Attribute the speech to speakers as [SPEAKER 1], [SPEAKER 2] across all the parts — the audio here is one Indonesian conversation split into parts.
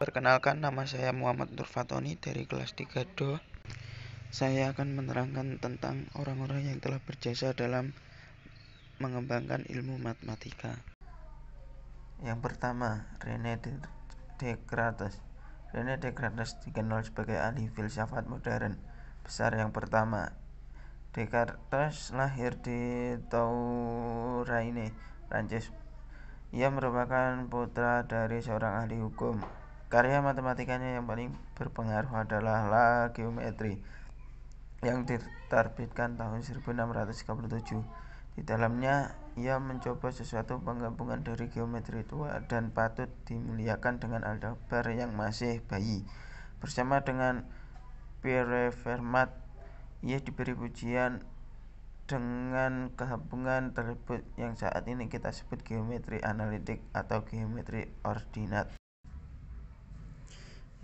[SPEAKER 1] Perkenalkan, nama saya Muhammad Nur Fatoni dari kelas 3 Do. Saya akan menerangkan tentang orang-orang yang telah berjasa dalam mengembangkan ilmu matematika. Yang pertama, René Descartes. René Descartes dikenal sebagai ahli filsafat modern besar yang pertama. Descartes lahir di Touraine, Prancis. Ia merupakan putra dari seorang ahli hukum. Karya matematikanya yang paling berpengaruh adalah La Geometrie yang diterbitkan tahun 1637. Di dalamnya, ia mencoba sesuatu penggabungan dari geometri tua dan patut dimuliakan dengan aljabar yang masih bayi. Bersama dengan Pierre Fermat, ia diberi pujian dengan gabungan tersebut yang saat ini kita sebut geometri analitik atau geometri ordinat.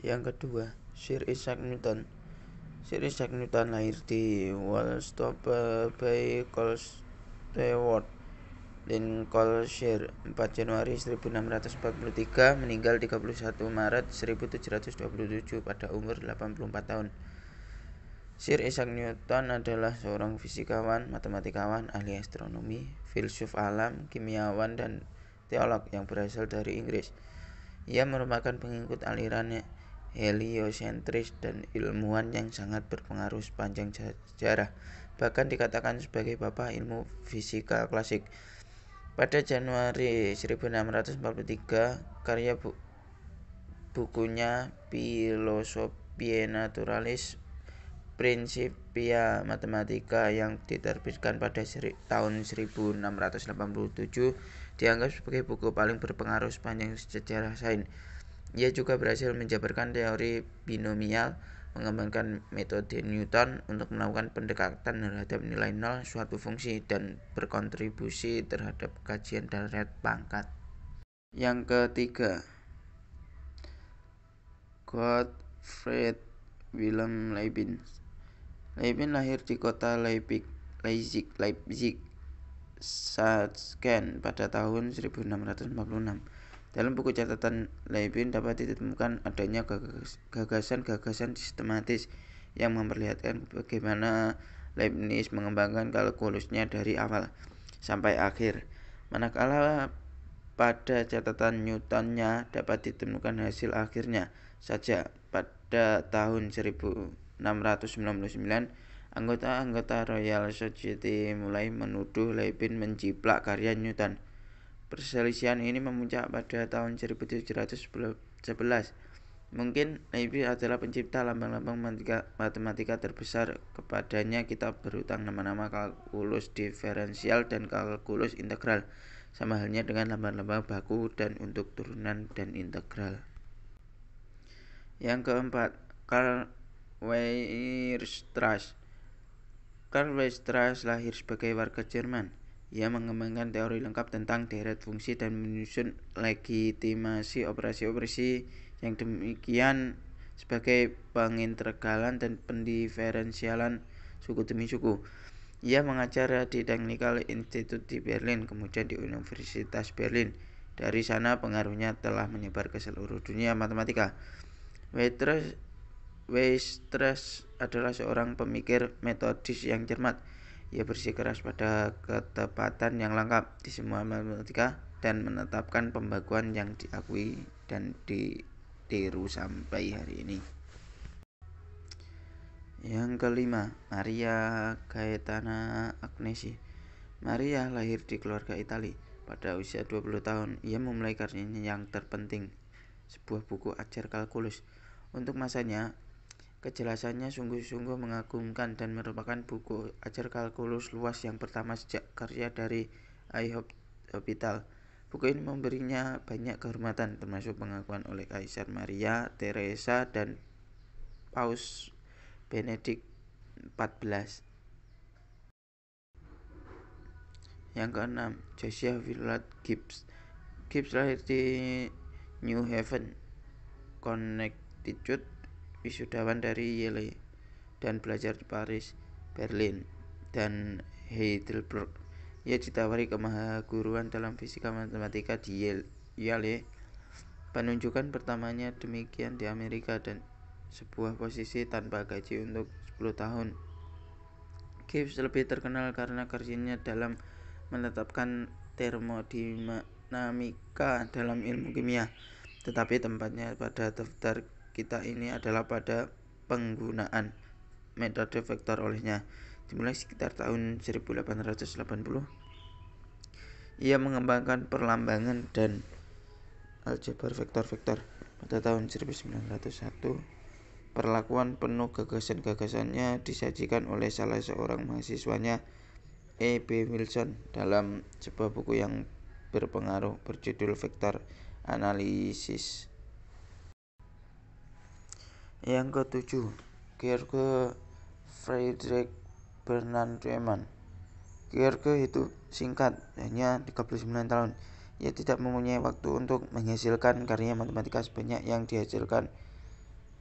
[SPEAKER 1] Yang kedua, Sir Isaac Newton. Sir Isaac Newton lahir di Woolstone by Colesworth, Lincolnshire, 4 Januari 1643, meninggal 31 Maret 1727 pada umur 84 tahun. Sir Isaac Newton adalah seorang fisikawan, matematikawan, ahli astronomi, filsuf alam, kimiawan, dan teolog yang berasal dari Inggris. Ia merupakan pengikut aliran heliosentris dan ilmuwan yang sangat berpengaruh sepanjang sejarah, bahkan dikatakan sebagai bapak ilmu fisika klasik. Pada Januari 1643, karya bukunya Philosophiae Naturalis Principia Mathematica yang diterbitkan pada tahun 1687 dianggap sebagai buku paling berpengaruh sepanjang sejarah sains. Ia juga berhasil menjabarkan teori binomial, mengembangkan metode Newton untuk melakukan pendekatan terhadap nilai nol suatu fungsi, dan berkontribusi terhadap kajian deret pangkat. Yang ketiga, Gottfried Wilhelm Leibniz. Leibniz lahir di kota Leipzig, Sachsen pada tahun 1646. Dalam buku catatan Leibniz dapat ditemukan adanya gagasan-gagasan sistematis yang memperlihatkan bagaimana Leibniz mengembangkan kalkulusnya dari awal sampai akhir. Manakala pada catatan Newtonnya dapat ditemukan hasil akhirnya saja. Pada tahun 1699, anggota-anggota Royal Society mulai menuduh Leibniz menjiplak karya Newton. Perselisihan ini memuncak pada tahun 1711. Mungkin Leibniz adalah pencipta lambang-lambang matematika terbesar. Kepadanya kita berutang nama-nama kalkulus diferensial dan kalkulus integral, sama halnya dengan lambang-lambang baku dan untuk turunan dan integral. Yang keempat, Karl Weierstrass. Karl Weierstrass lahir sebagai warga Jerman. Ia mengembangkan teori lengkap tentang deret fungsi dan menyusun legitimasi operasi-operasi yang demikian sebagai pengintegralan dan pendiferensialan suku demi suku. Ia mengajar di Technical Institute di Berlin, kemudian di Universitas Berlin. Dari sana pengaruhnya telah menyebar ke seluruh dunia matematika. Weierstrass adalah seorang pemikir metodis yang cermat. Ia bersikeras pada ketepatan yang lengkap di semua matematika dan menetapkan pembaguan yang diakui dan ditiru sampai hari ini. Yang kelima, Maria Gaetana Agnesi. Maria lahir di keluarga Itali. Pada usia 20 tahun, ia memulai karyanya yang terpenting, sebuah buku ajar kalkulus. Untuk masanya, kejelasannya sungguh-sungguh mengagumkan dan merupakan buku ajar kalkulus luas yang pertama sejak karya dari Hospital. Buku ini memberinya banyak kehormatan, termasuk pengakuan oleh Kaisar Maria Theresa dan Paus Benedict XIV. Yang keenam, Josiah Willard Gibbs. Gibbs lahir di New Haven, Connecticut, wisudawan dari Yale, dan belajar di Paris, Berlin, dan Heidelberg. Ia ditawari kemahaguruan dalam fisika matematika di Yale Penunjukan pertamanya demikian di Amerika dan sebuah posisi tanpa gaji untuk 10 tahun. Gibbs lebih terkenal karena karyanya dalam menetapkan termodinamika dalam ilmu kimia, tetapi tempatnya pada daftar kita ini adalah pada penggunaan metode vektor olehnya. Dimulai sekitar tahun 1880, ia mengembangkan perlambangan dan aljabar vektor-vektor. Pada tahun 1901, perlakuan penuh gagasan-gagasannya disajikan oleh salah seorang mahasiswanya, E. B. Wilson, dalam sebuah buku yang berpengaruh berjudul Vektor Analisis. Yang ketujuh, Georg Friedrich Bernhard Riemann. Georg hidup singkat, hanya 39 tahun. Ia tidak mempunyai waktu untuk menghasilkan karya matematika sebanyak yang dihasilkan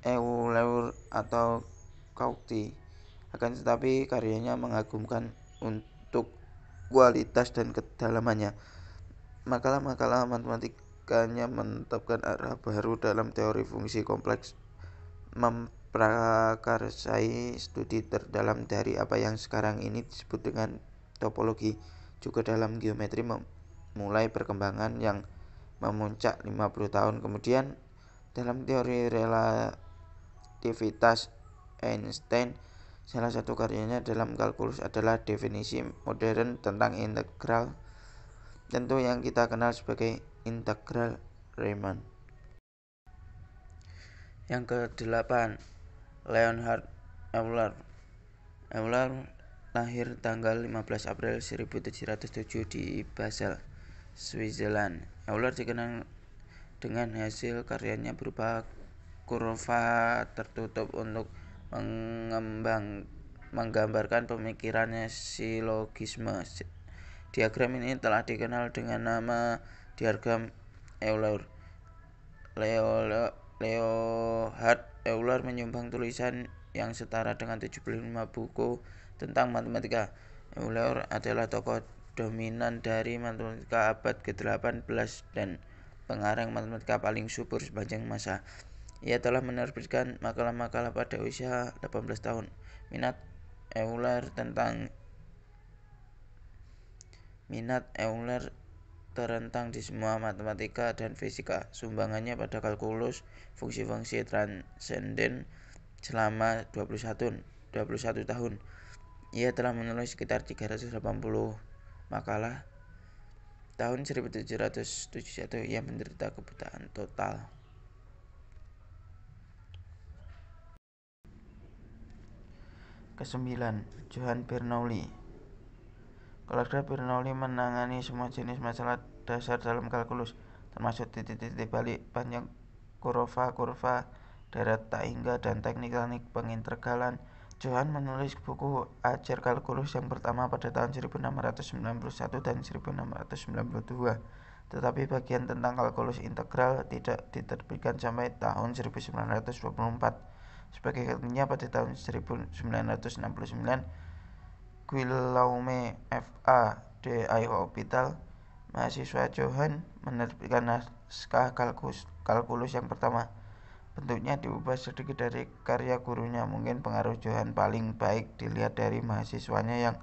[SPEAKER 1] Euler atau Cauchy. Akan tetapi karyanya mengagumkan untuk kualitas dan kedalamannya. Makalah-makalah matematikanya menetapkan arah baru dalam teori fungsi kompleks, memprakarsai studi terdalam dari apa yang sekarang ini disebut dengan topologi. Juga dalam geometri mulai perkembangan yang memuncak 50 tahun kemudian. Dalam teori relativitas Einstein, salah satu karyanya dalam kalkulus adalah definisi modern tentang integral, tentu yang kita kenal sebagai integral Riemann. Yang ke-8, Leonhard Euler. Euler lahir tanggal 15 April 1707 di Basel, Switzerland. Euler dikenal dengan hasil karyanya berupa kurva tertutup untuk menggambarkan pemikirannya silogisme. Diagram ini telah dikenal dengan nama diagram Euler. Leonhard Euler menyumbang tulisan yang setara dengan 75 buku tentang matematika. Euler adalah tokoh dominan dari matematika abad ke-18 dan pengarang matematika paling subur sepanjang masa. Ia telah menerbitkan makalah-makalah pada usia 18 tahun. Minat Euler terentang di semua matematika dan fisika. Sumbangannya pada kalkulus fungsi-fungsi transenden selama 21 tahun. Ia telah menulis sekitar 380 makalah. Tahun 1771 ia menderita kebutaan total. Kesembilan, Johann Bernoulli. Keluarga Bernoulli menangani semua jenis masalah dasar dalam kalkulus, termasuk titik-titik balik, panjang kurva, darat tak hingga, dan teknik-teknik pengintegralan. Johann menulis buku ajar kalkulus yang pertama pada tahun 1691 dan 1692, tetapi bagian tentang kalkulus integral tidak diterbitkan sampai tahun 1924. Sebagai gantinya pada tahun 1969, Guillaume F.A. de L'Hopital, mahasiswa Johann, menerbitkan naskah kalkulus yang pertama. Bentuknya diubah sedikit dari karya gurunya. Mungkin pengaruh Johann paling baik dilihat dari mahasiswanya yang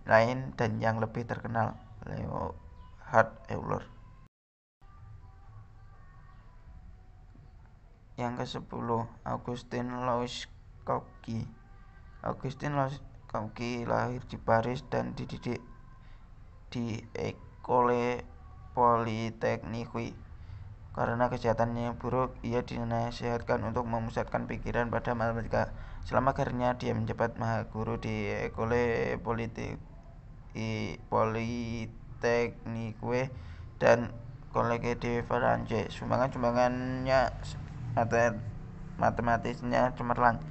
[SPEAKER 1] lain dan yang lebih terkenal, Leonhard Euler. Yang ke-10, Augustin Louis Cauchy. Augustin Louis Cauchy lahir di Paris dan dididik di École Polytechnique. Karena kesehatannya yang buruk, ia dinasihatkan untuk memusatkan pikiran pada matematika. Selama karirnya, dia menjabat mahaguru di École Polytechnique dan Collège de France. Sumbangan-sumbangannya matematisnya cemerlang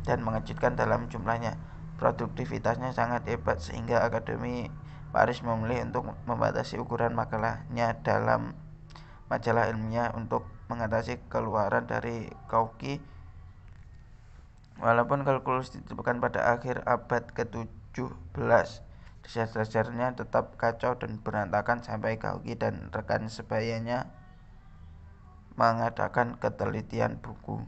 [SPEAKER 1] dan mengejutkan dalam jumlahnya. Produktivitasnya sangat hebat sehingga Akademi Paris memilih untuk membatasi ukuran makalahnya dalam majalah ilmiah untuk mengatasi keluaran dari Cauchy. Walaupun kalkulus ditemukan pada akhir abad ke-17, dasar-dasarnya tetap kacau dan berantakan sampai Cauchy dan rekan sebayanya mengadakan ketelitian buku.